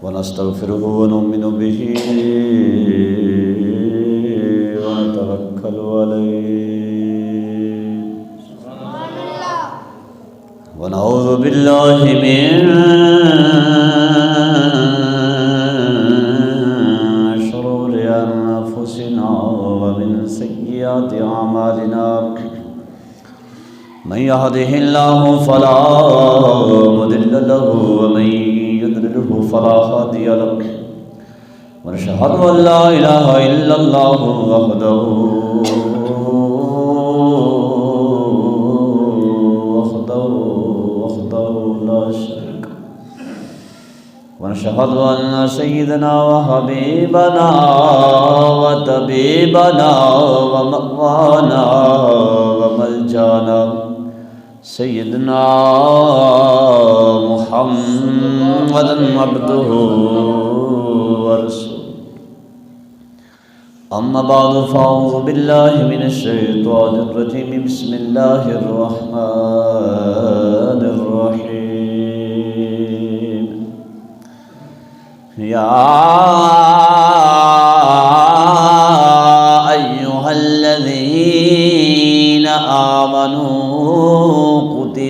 ونستغفره ونؤمن به ونتوكل عليه ونعوذ بالله من شرور أنفسنا ومن سيئات أعمالنا من يهده الله فلا مضل له ومن يضلله فلا هادي له ونشهد أن لا إله إلا الله وحده لا شريك له ونشهد أن سيدنا وحبيبنا وطبيبنا ومأوانا وملجانا سيدنا محمد عبده ورسوله أما بعد فأعوذ بالله من الشيطان الرجيم بسم الله الرحمن الرحيم يا أيها الذين آمنوا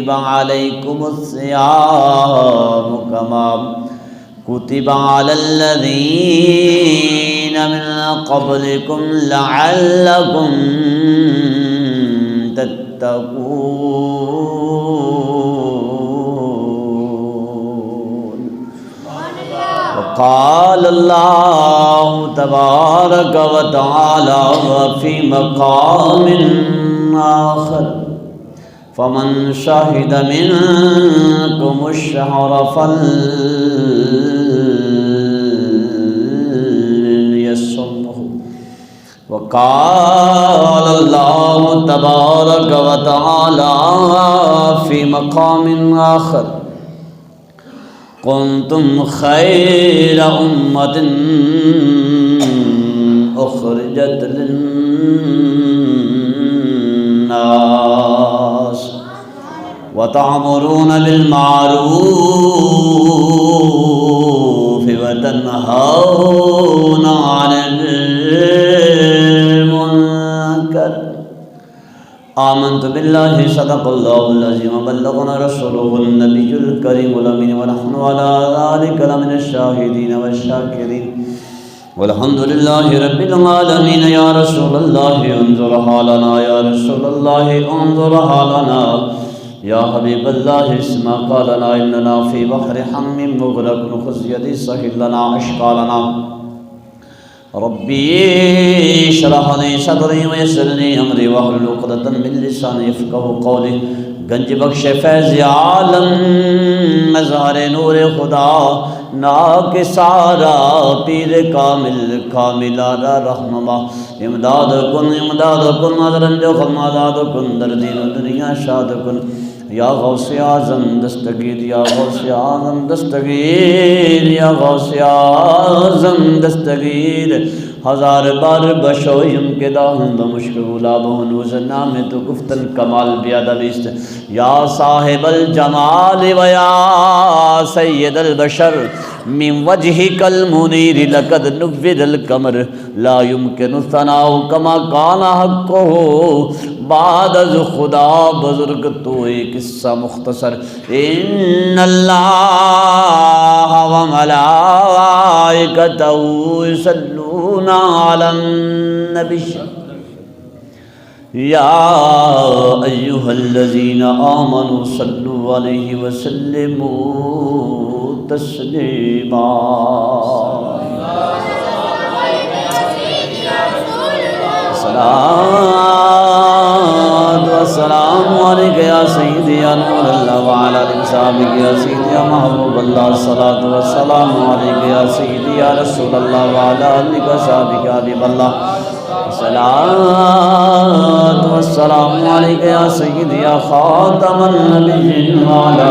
كتب عليكم الصيام كما كتب على الذين من قبلكم لعلكم تتقون وقال الله تبارك وتعالى في مقام آخر فمن شهد منكم الشهر فليصمه وقال الله تبارك وتعالى في مقام آخر كنتم خير أمة أخرجت للناس وتأمرون بالمعروف وتنهون عن المنكر آمنت بالله صدق الله العظيم وبلغنا رسوله النبي الكريم الأمين ونحن على ذلك لمن الشاهدين والشاكرين والحمد لله رب العالمين يا رسول الله انظر حالنا يا رسول الله انظر حالنا يا حبيب الله اسمع قالنا إننا في بحر حم مغرق خذ يدي سهل لنا أشقالنا ربي اشرح لي صدري ويسر لي أمري واحلل عقدة من لساني يفقهوا قولي گنج بخش فیض عالم مظہر نور خدا ناک سارا پیر کامل کاملارا رہنما امداد کن ادرنج خماداد کن در دین و دنیا شاد کن یا غوث اعظم دستگیر یا غوث اعظم دستگیر یا غوث اعظم دستگیر ہزار بار بشویم کے داہم بمشک غلاب ہنوز نام تو گفتن کمال بیادبیست یا صاحب الجمال و یا سید البشر من وجهك المنیر لقد نور القمر لا يمكن ثناء كما كان حقه بعد از خدا بزرگ تو ایک قصہ مختصر ان اللہ و ملائکتہ یصلون علی النبی یا ایہا الذین آمنوا صلوا علیہ وسلموا تسلیما السلام علیکم یا سیدی یا نور اللہ وعلا آلہ وصحبہ یا سیدی یا محبوب اللہ الصلاۃ والسلام علیکم یا سیدی یا رسول اللہ وعلا آلہ وصحبہ یا حبیب اللہ الصلاۃ والسلام علیکم یا سیدی یا خاتم النبیین وعلا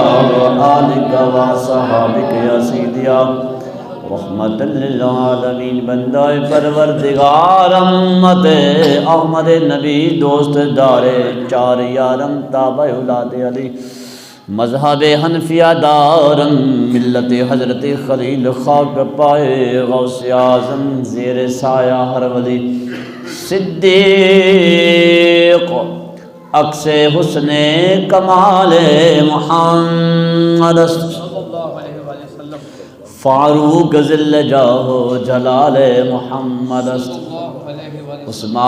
آلہ وصحبہ یا سیدی یا رحمت للعالمین بندہ پروردگار امت احمد نبی دوست دار چار یارم تابع اولاد علی مذہب حنفیہ دارم ملت حضرت خلیل خاک پائے غوث اعظم زیر سایہ ہر ولی صدیق عکس حسن کمال محمد فاروق ذل جاہ جلال محمد عثمان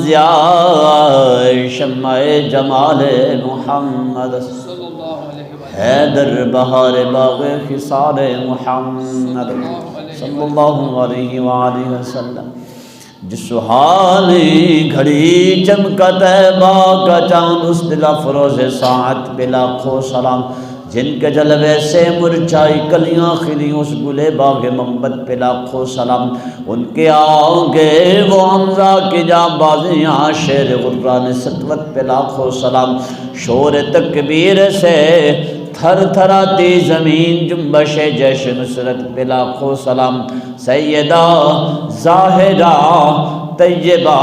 ضیاء شمع جمال محمد حیدر بہار باغ خصال محمد صلی اللہ علیہ وآلہ وسلم جس سہانی گھڑی چمکا طیبہ کا چاند اس دل افروز ساعت پہ لاکھوں سلام جن کے جلوے سے مرچائی کلیاں کھلی اس گلے باغ محبت پہ لاکھوں سلام ان کے آگے وہ حمزہ کی جاں بازیاں شیر غران سطوت پہ لاکھوں سلام شور تکبیر سے تھر تھراتی زمین جنبش جیش نصرت پہ لاکھوں سلام سیدہ زاہدہ طیبہ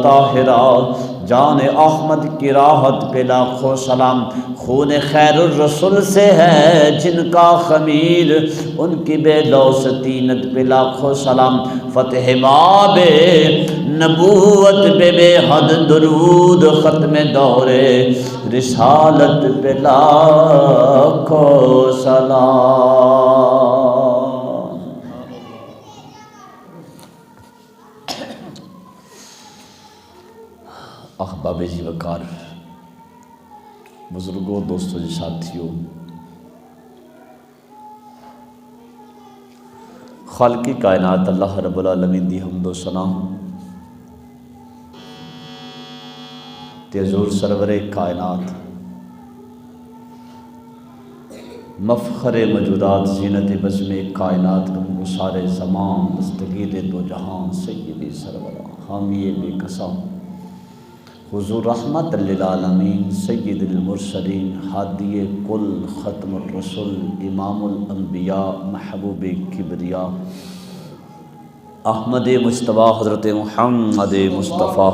طاہرہ جان احمد کی راحت پہ لاکھوں سلام خون خیر الرسول سے ہے جن کا خمیر ان کی بے لوث طینت پہ لاکھوں سلام فتح باب نبوت پہ بے حد درود ختم دور رسالت پہ لاکھوں سلام۔ احباب جی وقار، بزرگوں، دوستوں جی، ساتھیوں، خالقی کائنات اللہ رب العالمین دی حمد و ثنا تے حضور سرور کائنات مفخر موجودات زینت بزم کائنات گسار زمان دستگیر دو جہان سیدی سرور حامی بے قسم حضور رحمت للعالمین سید المرسلین ہادی کل ختم الرسل امام الانبیاء محبوب کبریا احمد مجتبیٰ حضرت محمد مصطفیٰ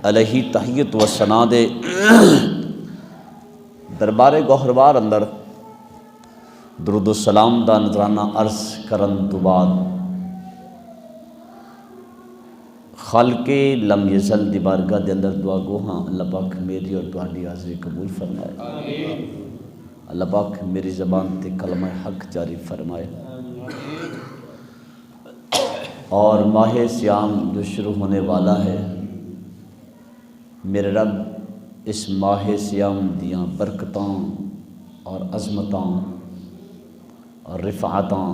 علیہ تحیت و ثنا دے دربار گوہروار اندر درود و سلام دا نذرانہ عرض کرن تو بعد خالق لم یزل دی بارگاہ دے اندر دعا گو ہاں اللہ پاک میری اور تہاڈی حاضری قبول فرمائے، اللہ پاک میری زبان تے کلمہ حق جاری فرمائے، اور ماہ سیام جو شروع ہونے والا ہے میرے رب اس ماہ سیام دیاں برکتاں اور عظمتاں اور رفعتاں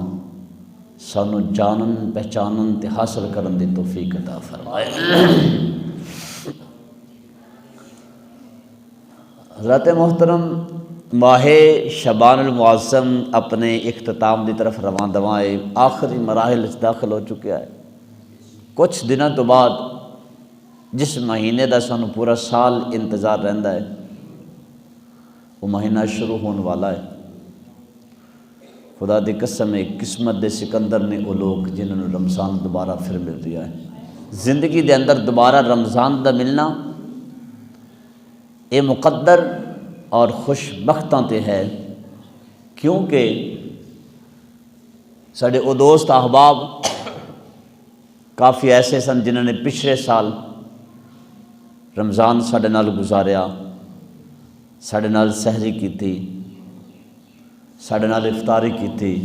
سانو جانن پہچانن تے حاصل کرن دی توفیق عطا فرمائے۔ حضرت محترم، ماہ شعبان المعظم اپنے اختتام دی طرف رواں دواں ہے، آخری مراحل وچ داخل ہو چکا ہے۔ کچھ دنوں تو بعد جس مہینے دا سانو پورا سال انتظار رہندا ہے وہ مہینہ شروع ہونے والا ہے۔ خدا دی قسم ہے، قسمت دے سکندر نے وہ لوگ جنہوں نے رمضان دوبارہ پھر مل رہا ہے۔ زندگی دے اندر دوبارہ رمضان دا ملنا یہ مقدر اور خوش بختاں تے ہے، کیونکہ ساڈے وہ دوست احباب کافی ایسے سن جنہوں نے پچھلے سال رمضان ساڈے نال گزاریا، ساڈے نال سحری کیتی، ساڈے نال افطاری کیتی،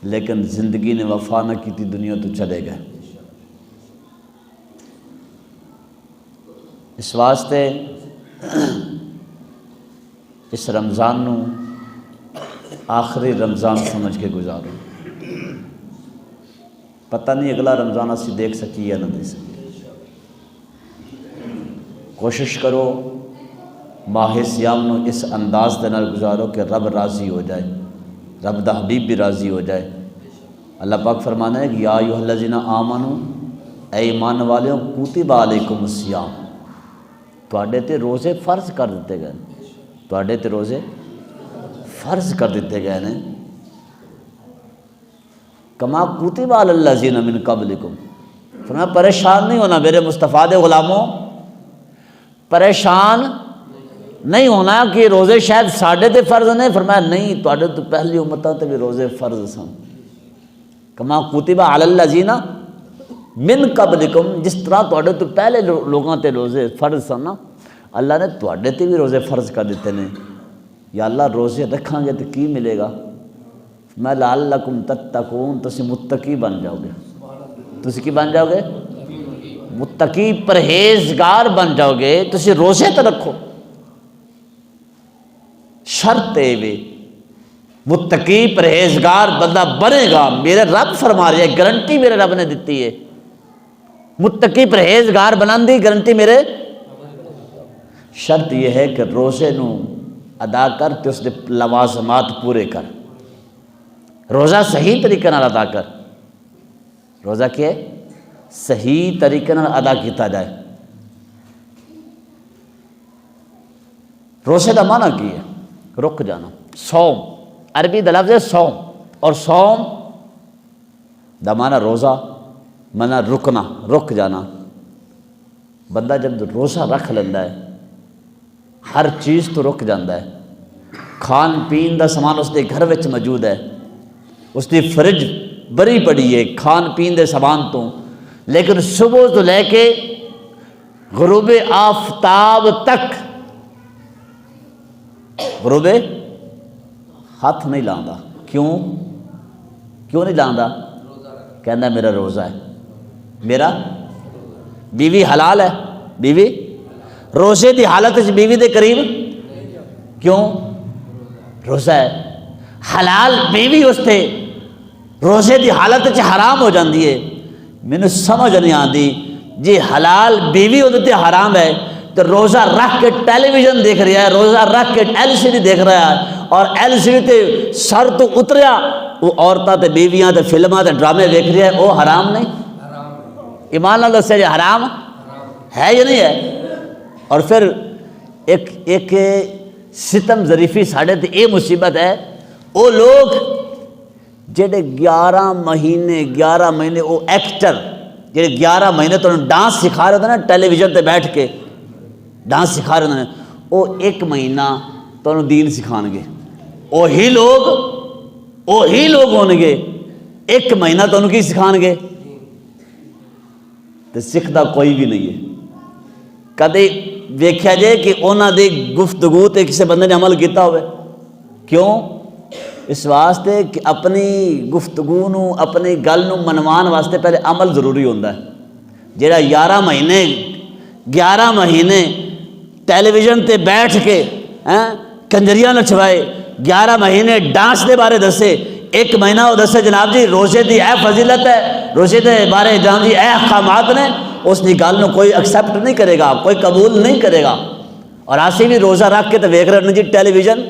لیکن زندگی نے وفا نہ کیتی، دنیا تو چلے گئے۔ اس واسطے اس رمضان نو آخری رمضان سمجھ کے گزارو، پتہ نہیں اگلا رمضان اسی دیکھ سکی یا نہ دیکھ سکی۔ کوشش کرو ماہ سیام نو اس انداز دے نال گزارو کہ رب راضی ہو جائے، رب دا حبیب بھی راضی ہو جائے۔ اللہ پاک فرمانا ہے کہ یا ایھا الذین آمنو، اے ایمان والیوں، کتب علیکم الصیام، تواڈے تے روزے فرض کر دیتے گئے، تواڈے تے روزے فرض کر دیتے گئے نے، کما کتب علی الذین من قبلکم، فرمایا پریشان نہیں ہونا میرے مصطفیٰ دے غلاموں، پریشان نہیں ہونا کہ روزے شاید ساڈے تے فرض نے، فرمایا نہیں تواڈے تو پہلی امتاں تے بھی روزے فرض سن، کما کتب علی الذین من قبلکم، جس طرح تواڈے تو پہلے لوگاں تے روزے فرض سن نا، اللہ نے تواڈے تے بھی روزے فرض کر دیتے ہیں۔ یا اللہ روزے رکھاں گے تو کی ملے گا؟ میں لعلکم تتقون، تسی متقی بن جاؤ گے۔ تسی کی بن جاؤ گے؟ متقی پرہیزگار بن جاؤ گے۔ تسی روزے تو رکھو، شرط ہے وے متقی پرہیزگار بندہ بنے گا، میرے رب فرما رہے ہیں، گارنٹی میرے رب نے دیتی ہے، متقی پرہیزگار بنان دی گارنٹی میرے۔ شرط یہ ہے کہ روزے نو ادا کر تے اس دے لوازمات پورے کر، روزہ صحیح طریقے نال ادا کر۔ روزہ کیا ہے؟ صحیح طریقے نال ادا کیتا جائے۔ روزے دا معنی کی ہے؟ رک جانا، صوم، عربی دا لفظ ہے صوم، اور صوم دا معنی روزہ، معنی رکنا، رک جانا۔ بندہ جب روزہ رکھ لینا ہے ہر چیز تو رک جاندہ ہے، کھان پین دا سامان اس دے گھر وچ موجود ہے، اس دی فرج بری پڑی ہے کھان پین دے سامان تو، لیکن صبح تو لے کے غروب آفتاب تک غروب ہاتھ نہیں لاندا۔ کیوں نہیں لاندا؟ کہنا میرا روزہ ہے، میرا بیوی حلال ہے، بیوی روزے دی حالت بیوی دے قریب کیوں؟ روزہ ہے۔ حلال بیوی اس تے روزے دی حالت حرام ہو جاندی ہے۔ مینوں سمجھ نہیں آتی، جی حلال بیوی وہ حرام ہے تو روزہ رکھ کے ٹیلی ویژن دیکھ رہا ہے، روزہ رکھ کے LCD دیکھ رہا ہے، اور LCD تے سر تو اتریا وہ عورتاں تے بیویاں تے فلماں تے ڈرامے دیکھ رہا ہے، وہ حرام نہیں؟ ایمان اللہ سے حرام ہے یا نہیں ہے؟ اور پھر ایک ستم ظریفی ساڑھے تے یہ مصیبت ہے، وہ لوگ جڑے 11 مہینے وہ ایکٹر جڑے 11 مہینے تو ڈانس سکھا رہے تھے نا ٹیلی ویژن تے بیٹھ کے ڈانس سکھا رہے ہیں، وہ 1 مہینہ تو دین سکھان گے، وہی لوگ ہون گے 1 مہینہ تو کی سکھان گے، تو سکھدا کوئی بھی نہیں ہے۔ کدے ویکھیا جائے کہ انہاں دی گفتگو تے کسی بندے نے عمل کیتا ہوئے؟ کیوں؟ اس واسطے کہ اپنی گفتگو نو اپنی گل نو منوان واسطے پہلے عمل ضروری ہوتا ہے۔ جہاں 11 مہینے ٹیلی ویژن تے بیٹھ کے کنجریاں نچوائے، 11 مہینے ڈانس دے بارے دسے، 1 مہینہ وہ دسے جناب جی روزے دی اے فضیلت ہے، روزے دے بارے جان جی اے احکامات نے، اس دی گل نو کوئی ایکسیپٹ نہیں کرے گا، کوئی قبول نہیں کرے گا۔ اور آسی بھی روزہ رکھ کے تو ویکھ رہے جی ٹیلی ویژن،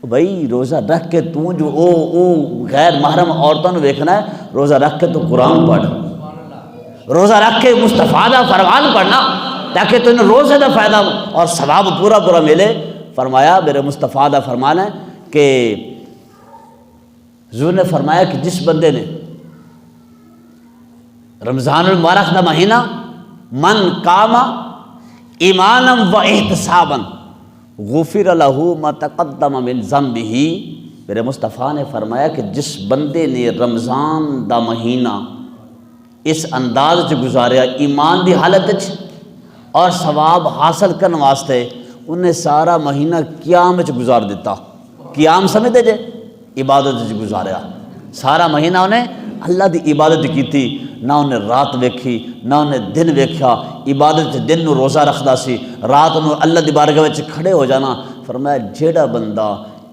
بھائی روزہ رکھ کے تو جو او غیر محرم عورتوں نے ویکھنا ہے، روزہ رکھ کے تو قرآن پڑھ، روزہ رکھ کے مصطفیٰ دا فرمان پڑھنا تاکہ تمہیں روزے دا فائدہ اور ثواب پورا ملے۔ فرمایا میرے مصطفیٰ دا فرمان ہے کہ حضور نے فرمایا کہ جس بندے نے رمضان المبارک دا مہینہ من قام ایمانا و احتسابا غفر لہ ما تقدم من ذنبہ، میرے مصطفیٰ نے فرمایا کہ جس بندے نے رمضان دا مہینہ اس انداز سے گزاریا ایمان دی حالت اور ثواب حاصل کرنے واسطے، انہیں سارا مہینہ قیام گزار دیتا۔ قیام سمجھتے جے؟ عبادت گزاریا سارا مہینہ، انہیں اللہ دی عبادت کی تھی، نہ انہیں رات ویکھی نہ انہیں دن ویکھا، عبادت دن نو روزہ رکھدا سی، رات نو اللہ دی بارگاہ وچ کھڑے ہو جانا۔ فرمایا جیڑا بندہ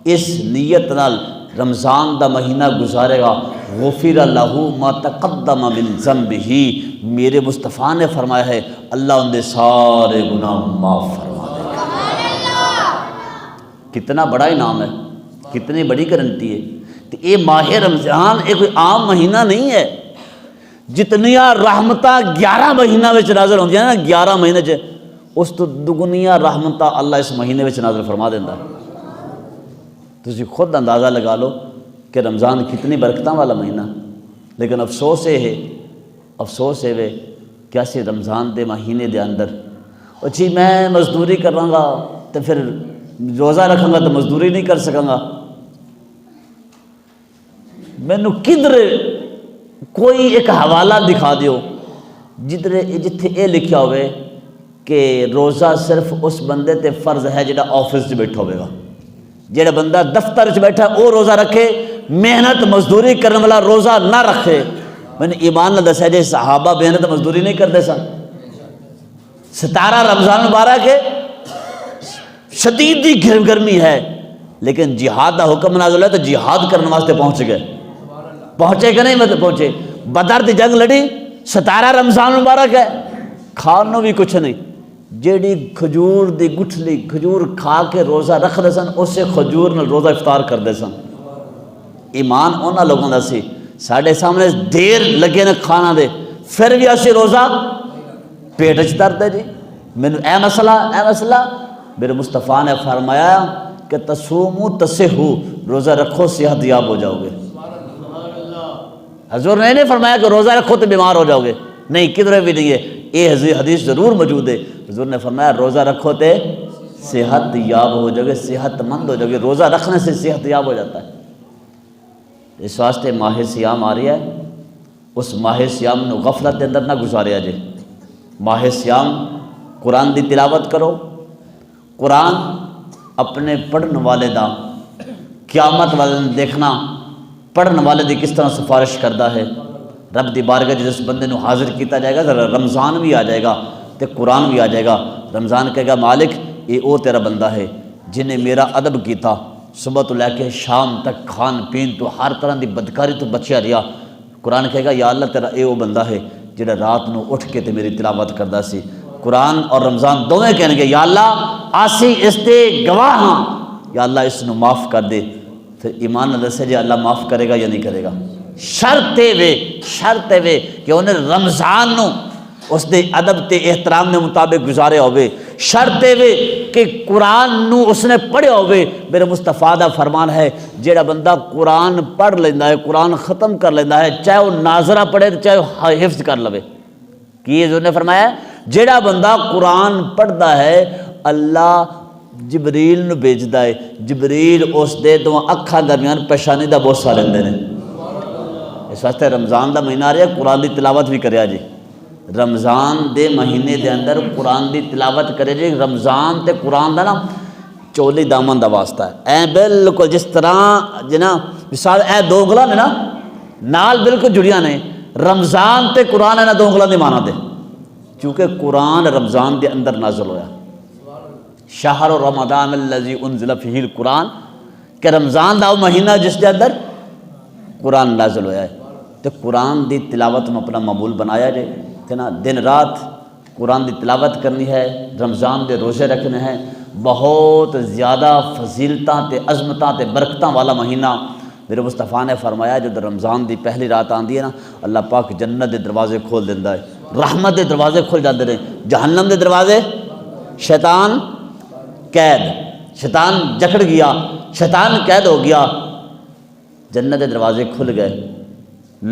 اس نیت نال رمضان دا مہینہ گزارے گا، غفر لہ ما تقدم من ذنبہ، میرے مصطفیٰ نے فرمایا ہے اللہ ان دے سارے گناہ معاف فرما دے گا۔ کتنا بڑا انعام ہے، کتنی بڑی گارنٹی ہے کہ یہ ماہ رمضان ایک کوئی عام مہینہ نہیں ہے۔ جتنیاں رحمتاں 11 مہینہ وچ نازل ہوندیاں نا، 11 مہینے چ اس تو دگنیاں رحمتاں اللہ اس مہینے وچ نازل فرما دیندہ ہے۔ تسی خود اندازہ لگا لو کہ رمضان کتنی برکتاں والا مہینہ، لیکن افسوس ہے کہ اسی رمضان دے مہینے دے اندر وہ جی میں مزدوری کراں گا تو پھر روزہ رکھاں گا تو مزدوری نہیں کر سکاں گا. مینوں کدھر کوئی ایک حوالہ دکھا دیو جتھے یہ لکھیا ہوئے کہ روزہ صرف اس بندے تے فرض ہے جڑا آفس بیٹھا ہوئے گا. جڑا بندہ دفتر چ بیٹھا وہ روزہ رکھے، محنت مزدوری کرنے والا روزہ نہ رکھے. میں نے ایمان نہ دسیا جی صحابہ محنت مزدوری نہیں کرتے سن. 17 رمضان مبارک ہے، شدید گرمی ہے، لیکن جہاد دا حکم نازل ہے تو جہاد کرنے واسطے پہنچ گئے. پہنچے کہ نہیں؟ مطلب پہنچے. بدر دی جنگ لڑی، 17 رمضان مبارک ہے، کھانوں بھی کچھ نہیں. جیڑی کھجور دی گٹھلی کھجور کھا کے روزہ رکھ دے سن، اسے کھجور نال روزہ افطار کر دے سن. ایمان انہاں لوگوں دا سی. ساڈے سامنے دیر لگے نے کھانا دے، پھر بھی اسی روزہ پیٹ چ درد ہے جی. مینوں اے مسئلہ میرے مصطفیٰ نے فرمایا کہ تصوموا تصحوا، روزہ رکھو صحت یاب ہو جاؤ گے. حضور نے نہیں فرمایا کہ روزہ رکھو تو بیمار ہو جاؤ گے، نہیں، کدھر بھی نہیں ہے. یہ حدیث ضرور موجود ہے. حضور نے فرمایا روزہ رکھو تے صحت یاب ہو جاؤ گے، صحت مند ہو جاؤ گے. روزہ رکھنے سے صحت یاب ہو جاتا ہے. اس واسطے ماہ سیام آ رہی ہے، اس ماہ سیام نو غفلت کے اندر نہ گزاریا جے. ماہ سیام قرآن دی تلاوت کرو. قرآن اپنے پڑھن والے دا قیامت والے دیکھنا پڑھن والے دی کس طرح سفارش کرتا ہے. رب دی بارگاہ جس بندے نو حاضر کیتا جائے گا، ذرا رمضان بھی آ جائے گا تے قرآن بھی آ جائے گا. رمضان کہے گا مالک یہ او تیرا بندہ ہے جنہیں میرا ادب کیتا، صبح تو لے کے شام تک کھان پین تو ہر طرح دی بدکاری تو بچیا رہا. قرآن کہے گا یا اللہ تیرا اے او بندہ ہے جڑا رات نو اٹھ کے تے میری تلاوت کردا سی. قرآن اور رمضان دونوں کہنے گے یا اللہ آسی اس دے گواہ ہاں، یا اللہ اس نو معاف کر دے. پھر ایمان نہ دسے جی اللہ معاف کرے گا یا نہیں کرے گا. شرط وے کہ انہیں رمضان نو اس دے ادب تے احترام نے مطابق گزارے ہوئے. شرط وے کہ قرآن نو اس نے پڑھیا ہوئے. میرے مصطفیٰ دا فرمان ہے جیڑا بندہ قرآن پڑھ لیندہ ہے، قرآن ختم کر لیندہ ہے، چاہے وہ ناظرہ پڑھے چاہے وہ حفظ کر لوے. کہ حضور نے فرمایا جیڑا بندہ قرآن پڑھدا ہے اللہ جبریل نو بھیجدا ہے، جبریل اس دے دو اکھاں درمیان پیشانی دا بوسہ لیندے نے. اس واسطے رمضان دا مہینہ آ رہا ہے، قرآن دی تلاوت بھی کریا جی. رمضان دے مہینے دے اندر قرآن دی تلاوت کرے جی. رمضان تے قرآن دا نا چولی دامن دا واسطہ ہے. اے بالکل جس طرح جنا مثال اے دو انگلاں نے نا نال بالکل جڑیاں نے. رمضان تے قرآن ہے نا دو انگلاں دی مانا دے، چونکہ قرآن رمضان دے اندر نازل ہویا. شہر رمضان الذی انزل فیہ القرآن، کہ رمضان دا وہ مہینہ جس دے اندر قرآن نازل ہویا ہے. تو قرآن دی تلاوت میں اپنا معمول بنایا جائے کہ نا دن رات قرآن دی تلاوت کرنی ہے. رمضان دے روزے رکھنے ہیں. بہت زیادہ فضیلتاں تے عظمتاں تے برکتاں والا مہینہ. میرے مصطفیٰ نے فرمایا جو رمضان دی پہلی رات آندی ہے نا اللہ پاک جنت دے دروازے کھول دیندہ ہے، رحمت دے دروازے کھول جاتے ہیں، جہنم دے دروازے شیطان قید، شیطان جکڑ گیا، شیطان قید ہو گیا، جنت دے دروازے کھل گئے.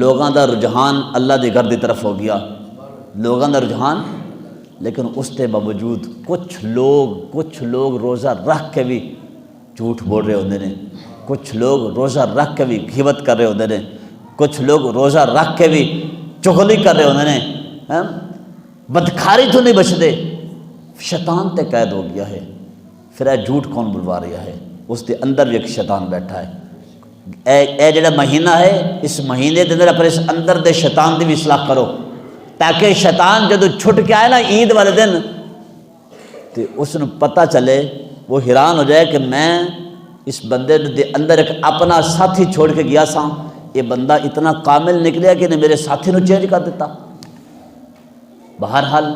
لوگاں دا رجحان اللہ دی گھر دی طرف ہو گیا، لوگاں دا رجحان. لیکن اس کے باوجود کچھ لوگ روزہ رکھ کے بھی جھوٹ بول رہے ہوتے ہیں، کچھ لوگ روزہ رکھ کے بھی غیبت کر رہے ہوتے ہیں، کچھ لوگ روزہ رکھ کے بھی چغلی کر رہے ہوتے ہیں. بدکاری تو نہیں بچتے، شیطان تے قید ہو گیا ہے. پھر اے جھوٹ کون بلوا رہا ہے؟ اس کے اندر بھی ایک شیطان بیٹھا ہے. اے جڑا مہینہ ہے اس مہینے کے اندر اپنے اس اندر دے شیطان دی بھی اصلاح کرو، تاکہ شیطان جدو چھٹ کے آئے نا عید والے دن تو اس نے پتہ چلے، وہ حیران ہو جائے کہ میں اس بندے دے اندر ایک اپنا ساتھی چھوڑ کے گیا سا، یہ بندہ اتنا کامل نکلیا کہ نے میرے ساتھی نو چینج کر دیتا. بہرحال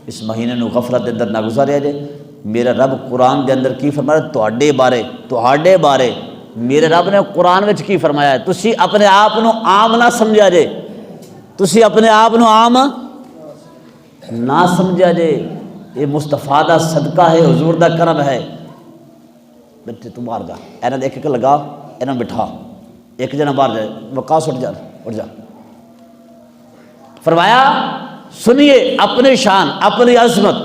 اس مہینے نو غفلت دے اندر نہ گزاریا جائے. میرا رب قرآن دے اندر کی فرمایا تواڈے بارے میرے رب نے قرآن وچ کی فرمایا ہے. تسی اپنے آپ نو عام نہ سمجھا جے، تسی اپنے آپ نو عام نہ سمجھا جے. یہ مصطفیٰ دا صدقہ ہے، حضور دا کرم ہے. بچے تو باہر جا، اینا دیکھ کے لگا، اینا بٹھا، ایک جنا باہر جائے، وقاص اٹھ جا. فرمایا سنیے اپنی شان، اپنی عظمت،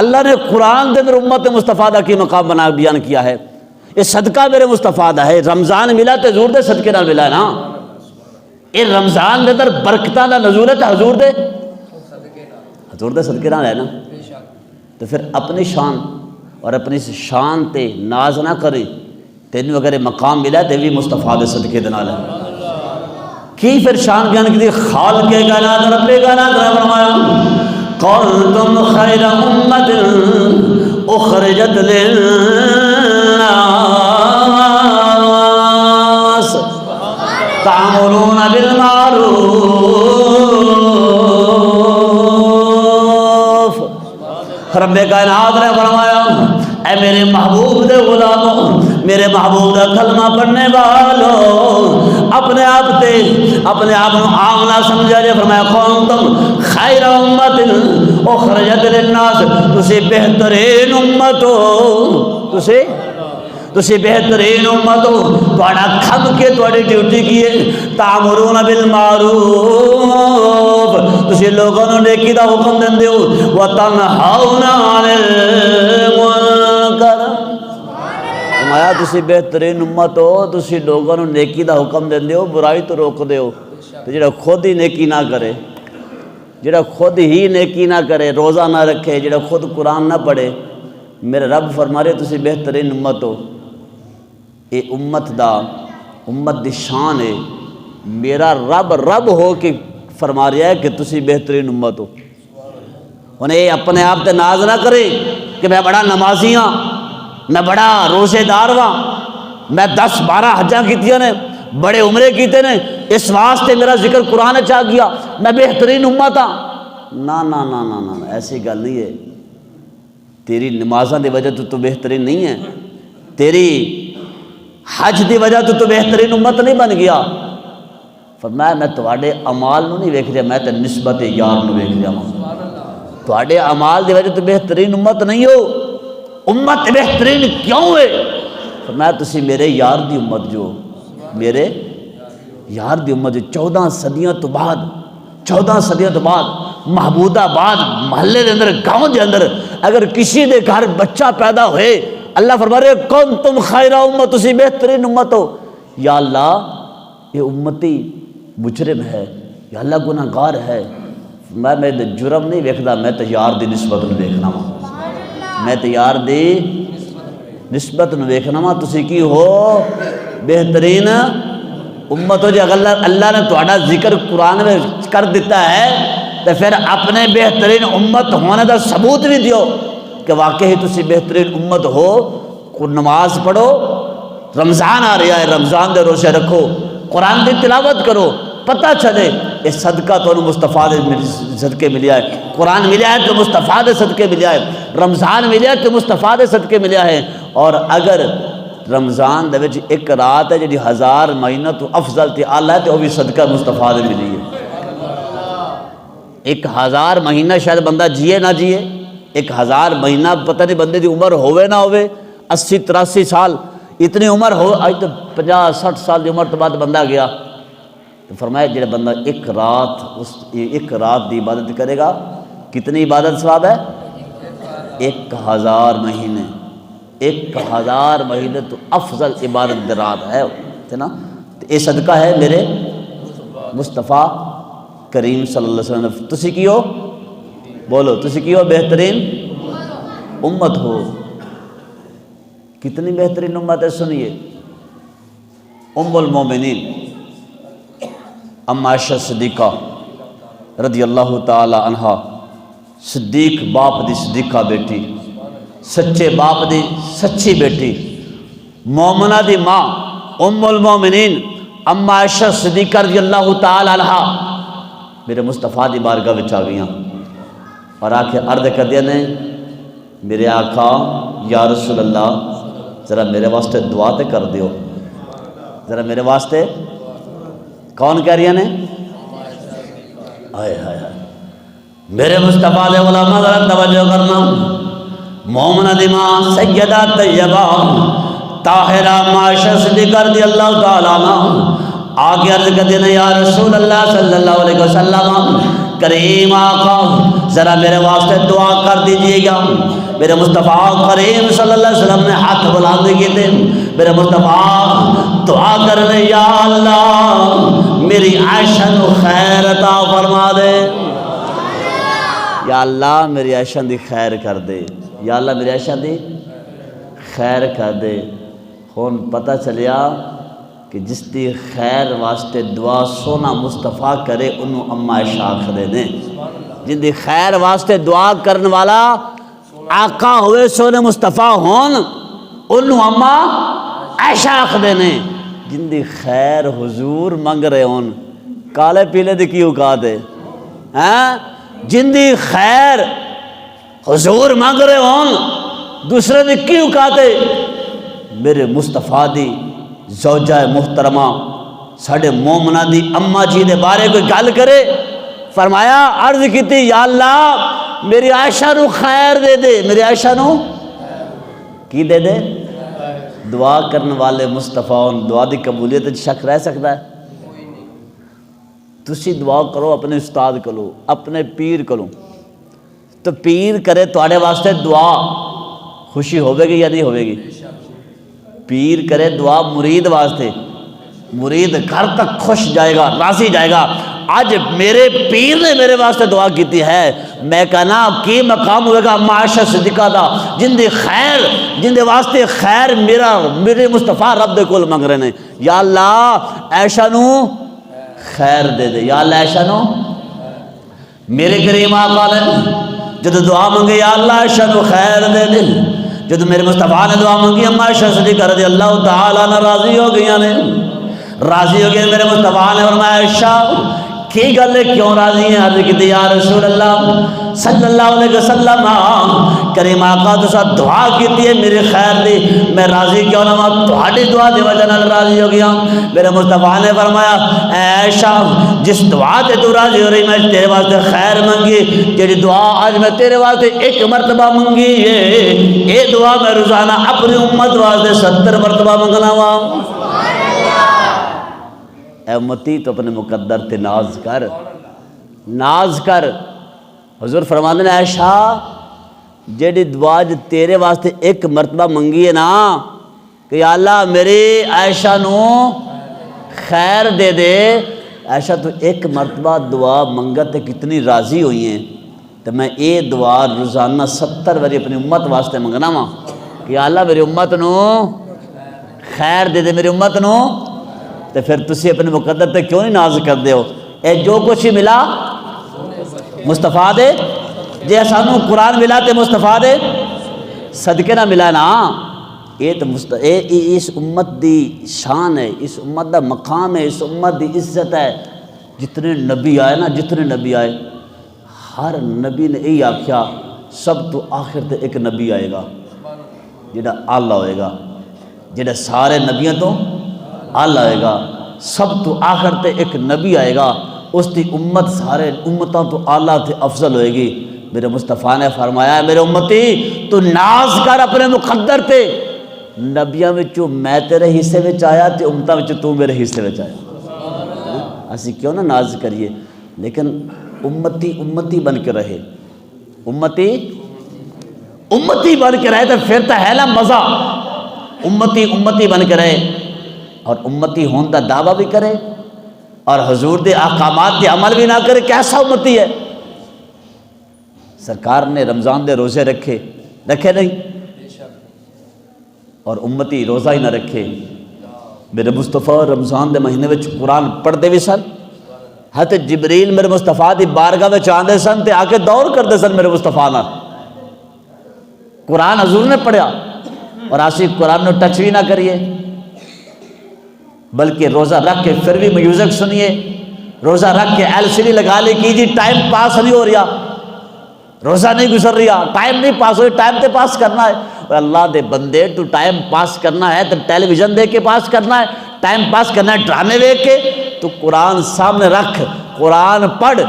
اللہ نے قرآن کے اندر امت مصطفیٰ دا کی مقام بنا بیان کیا ہے. یہ صدقہ میرے مصطفیٰ دا ہے. رمضان ملا تو حضور دے صدقے نال ملا نا. یہ رمضان دے اندر برکتاں دا نزول ہے تو حضور دے صدقے نال ہے نا. تو پھر اپنی شان اور اپنی شان تے ناز نہ کرے. تینوں اگر مقام ملا تو بھی مصطفیٰ دے صدقے دے نال ہے. کی پھر شان بیان کی خالق کائنات رب کائنات نے فرمایا کنتم خیر امت اخرجت للناس تعملون بالمعروف. رب کائنات نے فرمایا اے میرے محبوب دے غلاموں، میرے محبوب دا کلمہ پڑھنے والوں، اپنے آپ کو عام نہ سمجھا جائے. فرمایا کنتم خیر امت اخرجت للناس، تسی بہترین امت ہو. تسی بہترین امت ہو. تہاڈا کھم کے تہاڈی ڈیوٹی کی ہے تعملون بالمعروف، تسی لوگوں نے نیکی دا حکم دیندے ہو وتنہون عن المنکر. فرمایا تسی بہترین امت ہو، تسی لوگوں نے نیکی دا حکم دیندے ہو، برائی تو روک دے ہو. تو جڑا خود ہی نیکی نہ کرے، جڑا خود ہی نیکی نہ کرے، روزہ نہ رکھے، جڑا خود قرآن نہ پڑھے، میرے رب فرما رہے تسی بہترین امت ہو. اے امت دی شان ہے. میرا رب ہو کہ فرما رہا ہے کہ تسی بہترین امت ہو. انہیں اے اپنے آپ تے ناز نہ کرے کہ میں بڑا نمازی ہاں، میں بڑا روزے دار ہاں، میں 10-12 حجاں کیتیاں نے، بڑے عمرے کیتے نے، اس واسطے میرا ذکر قرآن چاہ گیا، میں بہترین امت ہاں. نا نا نا نا نا ایسی گل نہیں ہے. تیری نمازاں دی وجہ تو بہترین نہیں ہے، تیری حج دی وجہ تو بہترین امت نہیں بن گیا. فرمایا میں تواڈے اعمال نو نہیں ویکھ رہا، میں تے نسبت یار نو ویکھ رہا ہوں. تواڈے اعمال دی وجہ تو بہترین امت نہیں ہو. امت بہترین کیوں ہے؟ فرمایا تسی میرے یار دی امت جو، میرے یار دی امت جو 14 صدیاں تو بعد محمود آباد محلے دے اندر، گاؤں دے اندر اگر کسی دے گھر بچہ پیدا ہوئے، اللہ فرما رہے کنتم خیر امت، تسی بہترین امت ہو. یا اللہ یہ امتی مجرم ہے، یا اللہ گناہگار ہے. میں جرم نہیں ویکھدا، میں تے یار دی نسبت نو ویکھنا وا، میں تے یار دی نسبت نو ویکھنا وا. تسی کی ہو؟ بہترین امت ہو. جب اللہ نے تہاڈا ذکر قرآن میں کر دیتا ہے تو پھر اپنے بہترین امت ہونے کا ثبوت بھی دیو کہ واقعی تسی بہترین امت ہو. نماز پڑھو، رمضان آ رہا ہے، رمضان دے روزے رکھو، قرآن دی تلاوت کرو، پتہ چلے یہ صدقہ تو مصطفیٰ دے صدقے ملیا ہے، قرآن ملیا ہے تو مصطفیٰ دے صدقے ملیا ہے، رمضان ملیا ہے تو مصطفیٰ دے صدقے ملیا ہے. اور اگر رمضان دے وچ ایک رات ہے جی 1000 مہینہ تو افضل تے اعلیٰ ہے تو وہ بھی صدقہ مصطفیٰ دے ملی ہے. 1000 مہینہ شاید بندہ جیے نہ جیے، 1000 مہینہ پتہ نہیں بندے دی عمر ہوئے نہ ہوئے، 80-83 سال اتنی عمر ہو، آج تو 50-60 سال دی عمر تو بعد بندہ گیا. تو فرمایا جڑا بندہ ایک رات دی عبادت کرے گا، کتنی عبادت ثواب ہے؟ 1000 مہینے. 1000 مہینے تو افضل عبادت دی رات ہے نا. یہ صدقہ ہے میرے مصطفیٰ کریم صلی اللہ علیہ وسلم. تسی کی ہو؟ بولو تسی کی ہو؟ بہترین امت ہو. کتنی بہترین امت ہے سنیے. ام المومنین ام عائشہ صدیقہ رضی اللہ تعالی عنہا، صدیق باپ دی صدیقہ بیٹی، سچے باپ دی سچی بیٹی، مومنہ دی ماں ام المومنین ام عائشہ صدیقہ رضی اللہ تعالی عنہا میرے مصطفیٰ دی بارگاہ وچ آ گئیاں اور آ کے عرض کر دیا نے میرے آقا یا رسول اللہ ذرا میرے واسطے دعا تے کر دیو، ذرا میرے واسطے. کون کہہ رہی نے؟ آئے ہائے ہائے میرے مصطفیٰ دے علماء ذرا توجہ کرنا. مومنہ دی ماں سیدہ طیبہ طاہرہ عائشہ صدیقہ رضی اللہ تعالیٰ عنہ آگے عرض کر دینا یا رسول اللہ صلی اللہ علیہ وسلم کریم آقا ذرا میرے واسطے دعا کر دیجئے گا۔ میرے مصطفیٰ کریم صلی اللہ علیہ وسلم نے ہاتھ بلند کیے تھے، میرے مصطفیٰ دعا کرنے، یا اللہ میری عائشہ نو خیر عطا فرما دے، یا اللہ میری عائشہ دی خیر کر دے، یا اللہ میری عائشہ دی خیر کر دے۔ ہون پتہ چلیا کہ جس دی خیر واسطے دعا سونا مصطفیٰ کرے انہوں اما عائشہ آخدے نے، جن دی خیر واسطے دعا کرنے والا آقا ہوئے سونے مصطفیٰ ہون انہوں اما عائشہ آخدے نے، جن دی خیر حضور منگ رہے ہون کالے پیلے دی کیوں کہتے ہیں، جن دی خیر حضور منگ رہے ہون دوسرے دی کیوں کہتے، میرے مصطفیٰ دی زوجہ محترمہ ساڑھے مومنہ دی اماں جی دے بارے کوئی گل کرے، فرمایا عرض کی تھی یا اللہ میری عائشہ نو خیر دے دے، میری عائشہ نو کی دے دے؟ دعا کرنے والے مصطفیٰ دعا دی قبولیت شک رہ سکتا ہے؟ تسی دعا کرو اپنے استاد کرو، اپنے پیر کرو، تو پیر کرے توڑے واسطے دعا خوشی ہوئے گی یا نہیں ہوئے گی؟ پیر کرے دعا مرید واسطے، مرید گھر تک خوش جائے گا، راضی جائے گا۔ آج میرے پیر نے میرے واسطے دعا کیتی ہے، میں کہنا کی مقام ہوئے گا عائشہ صدیقہ دا، جن دے خیر جن دے واسطے خیر میرے مصطفیٰ رب دے کول منگ رہے ہیں، یا اللہ عائشہ نو خیر دے دے، یا اللہ عائشہ نو میرے کریم آقا نے جدو دعا منگے یا اللہ عائشہ نو خیر دے دے، جدو میرے مصطفیٰ نے دعا منگی اما عائشہ صدیقہ رضی اللہ تعالیٰ عنہ راضی ہو گئی نے، راضی ہو گئے۔ میرے مصطفیٰ نے فرمایا عائشہ کی گل ہے کیوں راضی ہیں؟ عرض کی یا رسول اللہ صلی اللہ علیہ وسلم کریم آقا تو ساتھ دعا کیتی ہے میرے خیر دی، میں راضی کیوں نہ ہوں؟ تہاڈی دعا دی وجہ نال راضی ہو گیا۔ میرے مصطفیٰ نے فرمایا اے عائشہ جس دعا تے تو راضی ہو رہی میں تیرے واسطے خیر منگی، جیڑی دعا آج میں تیرے واسطے ایک مرتبہ منگی ہے، اے دعا میں روزانہ اپنی امت واسطے 70 مرتبہ منگنا وا۔ اے امتی تو اپنے مقدر تے ناز کر، ناز کر۔ حضور فرماندے نے عائشہ جیڑی دعا تیرے واسطے ایک مرتبہ منگی ہے نا کہ یا اللہ میری عائشہ نو خیر دے دے، عائشہ تو ایک مرتبہ دعا منگت کتنی راضی ہوئی ہیں، تو میں اے دعا روزانہ 70 باری اپنی امت واسطے منگنا وا کہ یا اللہ میری امت نو خیر دے دے، میری امت نو۔ تو پھر تسی اپنے مقدر تے کیوں نہیں ناز کر دے ہو؟ اے جو کچھ ہی ملا مصطفیٰ دے، جے سانو قرآن ملا تے مصطفیٰ دے صدقے نہ ملا نا، یہ تو اس امت دی شان ہے، اس امت دا مقام ہے، اس امت دی عزت ہے۔ جتنے نبی آئے نا، جتنے نبی آئے ہر نبی نے یہی آکھیا سب تو آخر تے ایک نبی آئے گا جڑا آلہ ہوئے گا، جڑا سارے نبیوں تو آلہ آئے گا، سب تو آخر تے ایک نبی آئے گا، اس دی امت سارے امتوں تو آلہ تے افضل ہوئے گی۔ میرے مصطفیٰ نے فرمایا ہے میرے امتی تو ناز کر اپنے مقدر تے، نبیوں وچوں میں تیرے حصے وچ آیا تے امتوں وچوں تو میرے حصے وچ آیا۔ اسی کیوں نہ ناز کریے، لیکن امتی امتی بن کے رہے، امتی امتی بن کے رہے تو پھر تو ہے نا مزہ، امتی امتی بن کے رہے اور امتی ہون دا دعویٰ بھی کرے اور حضور دے احکامات دے عمل بھی نہ کرے، کیسا امتی ہے؟ سرکار نے رمضان دے روزے رکھے نہیں اور امتی روزہ ہی نہ رکھے۔ میرے مصطفیٰ رمضان دے مہینے وچ قرآن پڑھ دے بھی سن، حضرت جبریل میرے مصطفیٰ دی بارگاہ وچ آندے سن تے آ کے دور کردے سن میرے مصطفیٰ نال، قرآن حضور نے پڑھیا اور آسی قرآن نو ٹچ بھی نہ کریے، بلکہ روزہ رکھ کے پھر بھی میوزک سنیے، روزہ رکھ کے LCD لگا لے کیجیے، ٹائم پاس نہیں ہو رہا، روزہ نہیں گزر رہا، ٹائم نہیں پاس ہو رہا، ٹائم تے پاس کرنا ہے۔ اللہ دے بندے تو ٹائم پاس کرنا ہے تو ٹیلی ویژن دے کے پاس کرنا ہے، ٹائم پاس کرنا ہے ڈرامے دیکھ کے، تو قرآن سامنے رکھ، قرآن پڑھ،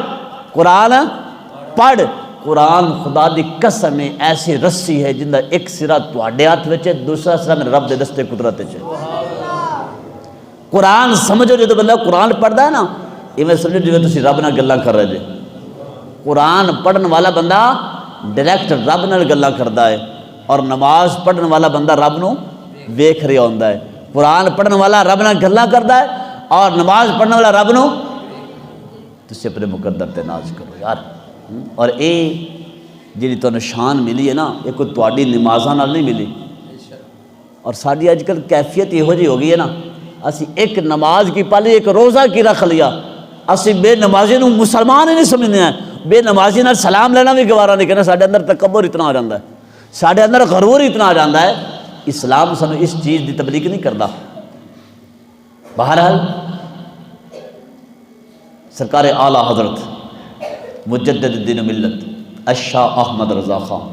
قرآن پڑھ۔ قرآن خدا دی قسم ایسی رسی ہے جن دا ایک سرا تواڈے ہاتھ وچ ہے، دوسرا سرا میرے رب دے دستے قدرت وچ ہے۔ قرآن سمجھو جو بندہ قرآن پڑھدا ہے نا، ایویں سمجھو جویں تسی رب نال گلاں کر رہے جے، قرآن پڑھن والا بندہ ڈائریکٹ رب نال گلاں کردا ہے، اور نماز پڑھن والا بندہ رب نو ویکھ رہا ہوندا ہے۔ قرآن پڑھن والا رب نال گلاں کردا ہے اور نماز پڑھن والا رب نو تسی اپنے مقدر تے ناز کرو یار۔ اور اے جی تو نشان ملی ہے نا، یہ کوئی تواڈی نمازاں نال نہیں ملی۔ اور ساری اج کل کیفیت یہو جی ہو گئی ہے نا، اسی ایک نماز کی پالی، ایک روزہ کی رکھ لیا، اسی بے نمازی نو مسلمان ہی نہیں سمجھنے ہیں، بے نمازی نال سلام لینا بھی گوارا نہیں کرنا۔ ساڈے اندر تکبر اتنا آ جاتا ہے، ساڈے اندر غرور اتنا آ جاتا ہے۔ اسلام سانو اس چیز دی تبلیغ نہیں کرتا۔ بہرحال سرکار اعلیٰ حضرت مجدد دین و ملت الشاہ احمد رضا خان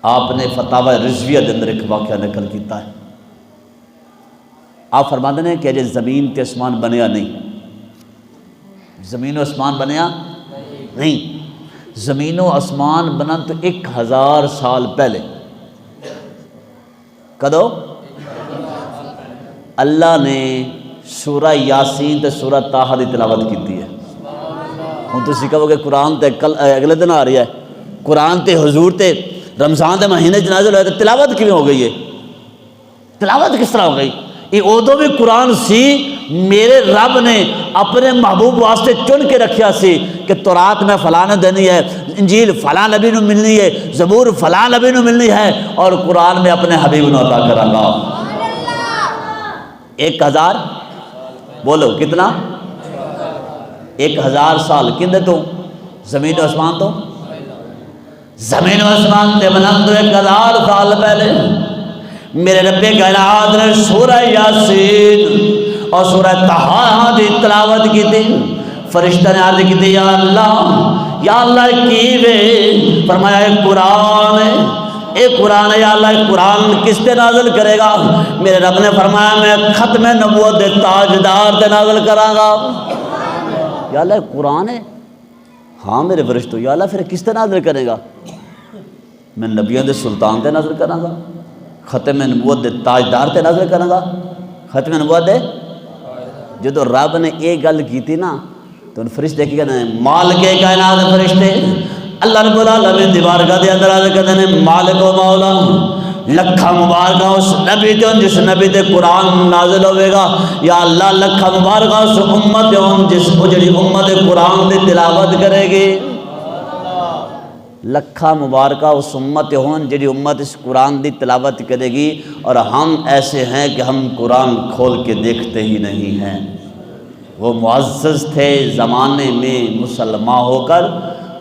آپ نے فتاوی رضویہ دے اندر ایک واقعہ نقل کیتا ہے۔ آپ فرماتے ہیں کہ اجے زمین تے آسمان بنیا نہیں، زمین و آسمان بنیا نہیں، زمین و آسمان بنن تو 1000 سال پہلے۔ کدو؟ اللہ نے سورہ یاسین تے سورہ طٰہٰ دی تلاوت کیتی ہے۔ ہوں تسی کہو گے قرآن تے اگلے دن آ رہی ہے، قرآن تے حضور تے رمضان دے مہینے نازل ہوئے، تو تلاوت کیوں ہو گئی ہے؟ تلاوت کس طرح ہو گئی؟ یہ ادو بھی قرآن سی، میرے رب نے اپنے محبوب واسطے چن کے رکھیا سی کہ تورات میں فلاں نے دینی ہے، انجیل فلاں نبی نو ملنی ہے، زبور فلاں نبی نو ملنی ہے، اور قرآن میں اپنے حبیب نو عطا کراں گا۔ 1000 بولو کتنا؟ 1000 سال کندے تو؟ زمین و آسمان تو؟ زمین و آسمان تے بلند 1000 سال پہلے میرے رب کائنات نے سورہ یاسین اور سورہ طٰہٰ دی تلاوت کی تھی۔ فرشتہ نے عرض کی تھی یا اللہ کی وے؟ فرمایا اے قرآن ہے، اے قرآن ہے یا اللہ، قرآن کس تے نازل کرے گا؟ میرے رب نے فرمایا میں ختم نبوت دے تاجدار تے نازل کراں گا۔ یا اللہ قرآن ہے؟ ہاں میرے فرشتو۔ یا اللہ پھر کس تے نازل کرے گا؟ میں نبیوں دے سلطان تے نازل کراں گا، ختم نبوت دے تاجدار تے نازل کراں گا۔ ختم نبوت دے جدو رب نے یہ گل کی تھی نا، تو ان فرشتے کی کہتے ہیں مالک کائنات فرشتے اللہ رب العالمین دی بارگاہ دے اندر آ کہتے ہیں مالک و مولا لکھا مبارکہ اس نبی تے جس نبی تے قرآن نازل ہوئے گا، یا اللہ لکھا مبارکہ اس امت جس جڑی امت قرآن دی تلاوت کرے گی، لکھا مبارکہ اس امت ہون جڑی امت اس قرآن دی تلاوت کرے گی۔ اور ہم ایسے ہیں کہ ہم قرآن کھول کے دیکھتے ہی نہیں ہیں۔ وہ معزز تھے زمانے میں مسلمان ہو کر،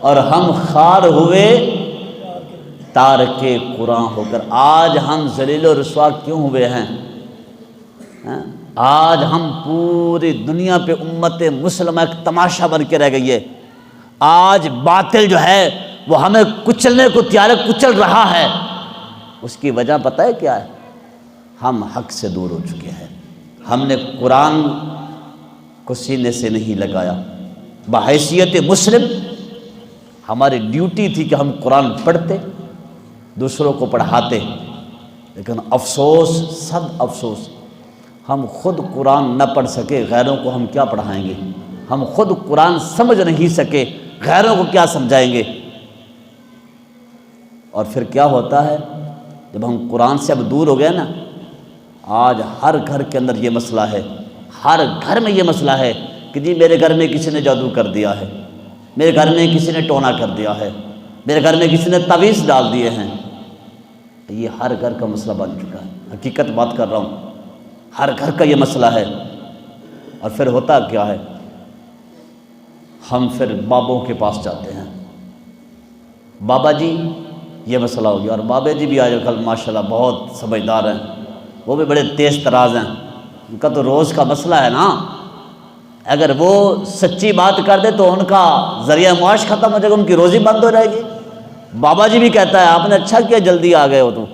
اور ہم خار ہوئے تارک قرآن ہو کر۔ آج ہم ذلیل و رسوا کیوں ہوئے ہیں؟ آج ہم پوری دنیا پہ امت مسلمہ ایک تماشا بن کے رہ گئی ہے۔ آج باطل جو ہے وہ ہمیں کچلنے کو تیار کچل رہا ہے۔ اس کی وجہ پتہ ہے کیا ہے؟ ہم حق سے دور ہو چکے ہیں۔ ہم نے قرآن کو سینے سے نہیں لگایا۔ بحیثیت مسلم ہماری ڈیوٹی تھی کہ ہم قرآن پڑھتے، دوسروں کو پڑھاتے، لیکن افسوس صد افسوس ہم خود قرآن نہ پڑھ سکے، غیروں کو ہم کیا پڑھائیں گے؟ ہم خود قرآن سمجھ نہیں سکے، غیروں کو کیا سمجھائیں گے؟ اور پھر کیا ہوتا ہے جب ہم قرآن سے اب دور ہو گئے نا؟ آج ہر گھر کے اندر یہ مسئلہ ہے، ہر گھر میں یہ مسئلہ ہے کہ جی میرے گھر میں کسی نے جادو کر دیا ہے، میرے گھر میں کسی نے ٹونا کر دیا ہے، میرے گھر میں کسی نے تعویذ ڈال دیے ہیں۔ یہ ہر گھر کا مسئلہ بن چکا ہے، حقیقت بات کر رہا ہوں، ہر گھر کا یہ مسئلہ ہے۔ اور پھر ہوتا کیا ہے؟ ہم پھر بابوں کے پاس جاتے ہیں، بابا جی یہ مسئلہ ہو گیا۔ اور بابے جی بھی آج کل ماشاءاللہ بہت سمجھدار ہیں، وہ بھی بڑے تیز تراز ہیں، ان کا تو روز کا مسئلہ ہے نا۔ اگر وہ سچی بات کر دے تو ان کا ذریعہ معاش ختم ہو جائے گا، ان کی روزی بند ہو جائے گی۔ بابا جی بھی کہتا ہے آپ نے اچھا کیا جلدی آ گئے ہو، تو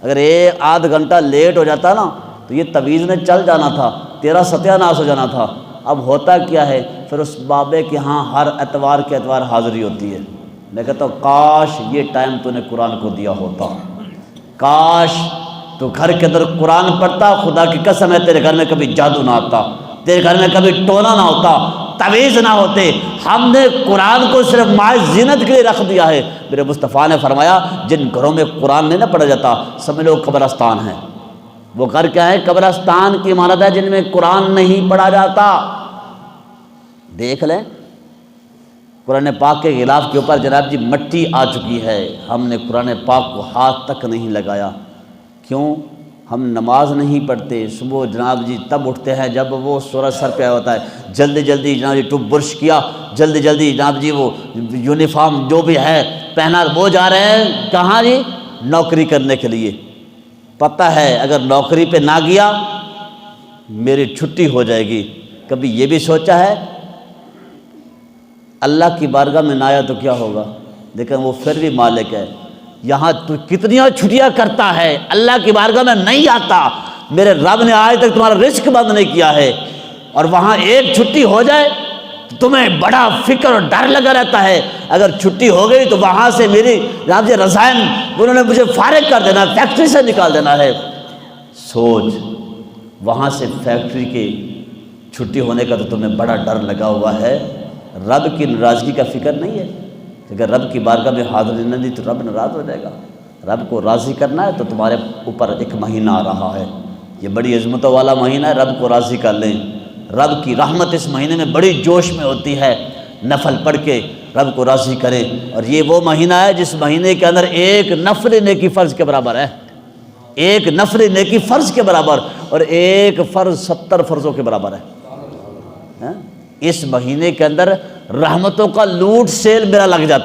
اگر ایک آدھ گھنٹہ لیٹ ہو جاتا نا تو یہ تعویذ نے چل جانا تھا، تیرا ستیہ ناش ہو جانا تھا۔ اب ہوتا کیا ہے؟ پھر اس بابے کے ہاں ہر اتوار کے اتوار حاضری ہوتی ہے۔ میں کہتا ہوں کاش یہ ٹائم تو نے قرآن کو دیا ہوتا، کاش تو گھر کے اندر قرآن پڑھتا۔ خدا کی قسم ہے تیرے گھر میں کبھی جادو نہ آتا، تیرے گھر میں کبھی ٹونا نہ ہوتا، تعویذ نہ ہوتے، ہم نے قرآن کو صرف محض زینت کے لیے رکھ دیا ہے۔ میرے مصطفیٰ نے فرمایا جن گھروں میں قرآن نہیں نہ پڑھا جاتا سمجھ لو قبرستان ہیں۔ وہ گھر کیا ہے؟ قبرستان کی مانند ہے جن میں قرآن نہیں پڑھا جاتا۔ دیکھ لیں قرآن پاک کے غلاف کے اوپر جناب جی مٹی آ چکی ہے، ہم نے قرآن پاک کو ہاتھ تک نہیں لگایا۔ کیوں؟ ہم نماز نہیں پڑھتے، صبح جناب جی تب اٹھتے ہیں جب وہ سورج سر پہ آیا ہوتا ہے، جلدی جلدی جناب جی ٹوپ برش کیا، جلدی جلدی جناب جی وہ یونیفارم جو بھی ہے پہنا، وہ جا رہے ہیں کہاں جی؟ نوکری کرنے کے لیے۔ پتہ ہے اگر نوکری پہ نہ گیا میری چھٹی ہو جائے گی۔ کبھی یہ بھی سوچا ہے اللہ کی بارگاہ میں نہ آیا تو کیا ہوگا؟ لیکن وہ پھر بھی مالک ہے۔ یہاں تو کتنی چھٹیاں کرتا ہے، اللہ کی بارگاہ میں نہیں آتا، میرے رب نے آج تک تمہارا رزق بند نہیں کیا ہے، اور وہاں ایک چھٹی ہو جائے تو تمہیں بڑا فکر اور ڈر لگا رہتا ہے۔ اگر چھٹی ہو گئی تو وہاں سے میری جناب جی رضائن انہوں نے مجھے فارغ کر دینا، فیکٹری سے نکال دینا ہے۔ سوچ وہاں سے فیکٹری کی چھٹی ہونے کا تو تمہیں بڑا ڈر لگا ہوا ہے، رب کی ناراضگی کا فکر نہیں ہے؟ اگر رب کی بارگاہ میں حاضری نہ دی تو رب ناراض ہو جائے گا۔ رب کو راضی کرنا ہے تو تمہارے اوپر ایک مہینہ آ رہا ہے، یہ بڑی عظمتوں والا مہینہ ہے، رب کو راضی کر لیں۔ رب کی رحمت اس مہینے میں بڑی جوش میں ہوتی ہے، نفل پڑھ کے رب کو راضی کریں۔ اور یہ وہ مہینہ ہے جس مہینے کے اندر ایک نفل نیکی فرض کے برابر ہے، ایک نفل نیکی فرض کے برابر، اور ایک فرض 70 فرضوں کے برابر ہے۔ اس مہینے کے اندر رحمتوں کا لوٹ سیل میرا لگ جاتا ہے۔